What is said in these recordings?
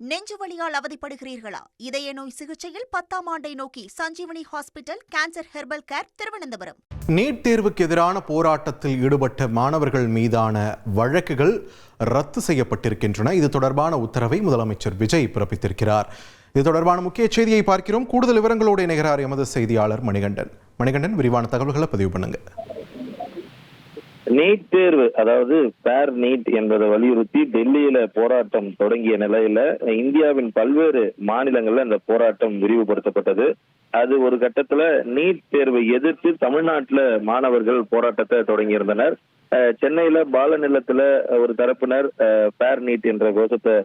நெஞ்சுவலியால் அவதிப்படுகிறீர்களா? இதய நோய் சிகிச்சையில் 10ஆம் ஆண்டை நோக்கி Sanjeevani hospital cancer herbal care Thiruvananthapuram. NEET தேர்வுக்கு எதிரான போராட்டத்தில் ஈடுபட்ட மாணவர்கள் மீதான வழக்குகள் ரத்து செய்யப்பட்டிருக்கின்றன. இது தொடர்பான உத்தரவை முதலமைச்சர் விஜய் பிறப்பித்திருக்கிறார். இது தொடர்பான முக்கிய செய்தியை பார்க்கிறோம். கூடுதல் விவரங்களோடு இணைகிறார் எமது செய்தியாளர் மணிகண்டன். விரிவான தகவல்களை பதிவு பண்ணுங்க. நீட் தேர்வு, அதாவது பேர் நீட் என்பதை வலியுறுத்தி டெல்லியில போராட்டம் தொடங்கிய நிலையில இந்தியாவின் பல்வேறு மாநிலங்கள்ல இந்த போராட்டம் விரிவுபடுத்தப்பட்டது. அது ஒரு கட்டத்துல நீட் தேர்வை எதிர்த்து தமிழ்நாட்டுல மாணவர்கள் போராட்டத்தை தொடங்கியிருந்தனர். சென்னையில பாலநிலத்துல ஒரு தரப்பினர் பேர் நீட் என்ற கோஷத்தை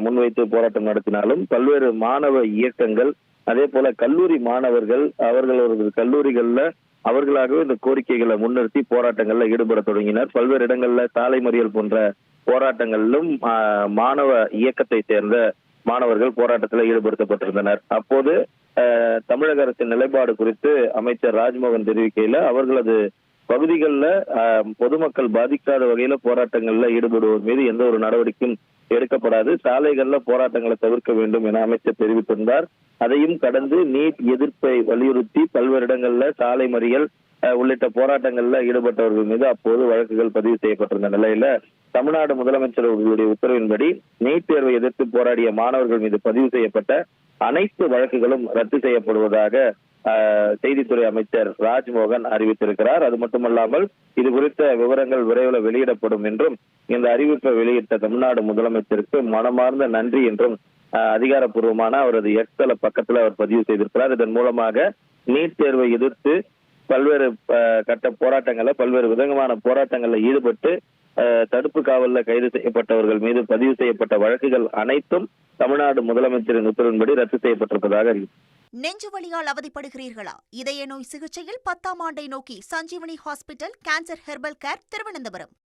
முன்வைத்து போராட்டம் நடத்தினாலும் பல்வேறு மாணவ இயக்கங்கள், அதே போல கல்லூரி மாணவர்கள் அவர்களது கல்லூரிகள்ல அவர்களாகவே இந்த கோரிக்கைகளை முன்னிறுத்தி போராட்டங்கள்ல ஈடுபட தொடங்கினர். பல்வேறு இடங்கள்ல சாலை மறியல் போன்ற போராட்டங்களிலும் மாணவ இயக்கத்தை சேர்ந்த மாணவர்கள் போராட்டத்தில் ஈடுபடுத்தப்பட்டிருந்தனர். அப்போது தமிழக அரசின் நிலைப்பாடு குறித்து அமைச்சர் ராஜ்மோகன் தெரிவிக்கையில அவர்களது பகுதிகளில் பொதுமக்கள் பாதிக்காத வகையில போராட்டங்கள்ல ஈடுபடுவோர் மீது எந்த ஒரு நடவடிக்கையும் எடுக்கப்படாது, சாலைகள்ல போராட்டங்களை தவிர்க்க வேண்டும் என அமைச்சர் தெரிவித்திருந்தார். அதையும் கடந்து நீட் எதிர்ப்பை வலியுறுத்தி பல்வேறு இடங்கள்ல சாலை மறியல் உள்ளிட்ட போராட்டங்கள்ல ஈடுபட்டவர்கள் மீது அப்போது வழக்குகள் பதிவு செய்யப்பட்டிருந்த நிலையில தமிழ்நாடு முதலமைச்சர் அவர்களுடைய உத்தரவின்படி நீட் தேர்வை எதிர்த்து போராடிய மாணவர்கள் மீது பதிவு செய்யப்பட்ட அனைத்து வழக்குகளும் ரத்து செய்யப்படுவதாக செய்தித்துறை அமைச்சர் ராஜ்மோகன் அறிவித்திருக்கிறார். அது மட்டுமல்லாமல் இது குறித்த விவரங்கள் விரைவில் வெளியிடப்படும் என்றும், இந்த அறிவிப்பை வெளியிட்ட தமிழ்நாடு முதலமைச்சருக்கு மனமார்ந்த நன்றி என்றும் அதிகாரப்பூர்வமான அவரது எக்ஸ் தள பக்கத்தில் அவர் பதிவு செய்திருக்கிறார். இதன் மூலமாக நீட் தேர்வை எதிர்த்து பல்வேறு கட்ட போராட்டங்கள்ல பல்வேறு விதமான போராட்டங்கள்ல ஈடுபட்டு தடுப்பு காவல்ல கைது செய்யப்பட்டவர்கள் மீது பதிவு செய்யப்பட்ட வழக்குகள் அனைத்தும் தமிழ்நாடு முதலமைச்சரின் உத்தரவின்படி ரத்து செய்யப்பட்டிருப்பதாக அறிவித்தார். நெஞ்சுவலியால் அவதிப்படுகிறீர்களா? இதய நோய் சிகிச்சையில் 10ஆம் ஆண்டை நோக்கி Sanjeevani hospital cancer herbal care Thiruvananthapuram.